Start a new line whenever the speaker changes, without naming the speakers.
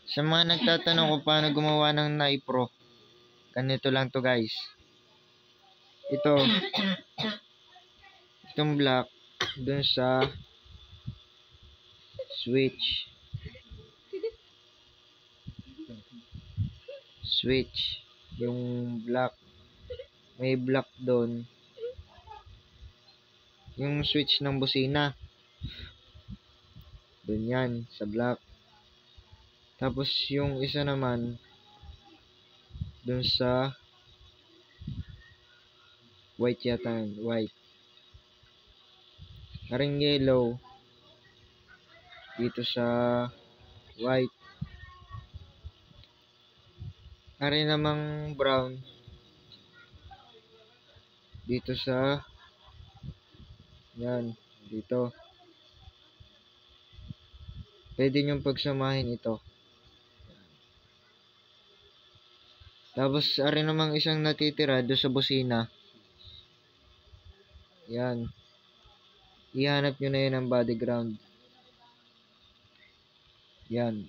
Sa mga nagtatanong kung paano gumawa ng Nai Pro, ganito lang to guys. Itong black dun sa switch. Yung black. May black doon. Yung switch ng busina. Doon yan, sa black. Tapos yung isa naman, doon sa white yata yun. White. Karing yellow. Dito sa white. Karing namang brown. Dito sa yan. Dito. Pwede nyo pagsamahin ito. Tapos, ari namang isang natitira doon sa busina. Yan. Ihanap nyo na yun ang body ground. Yan.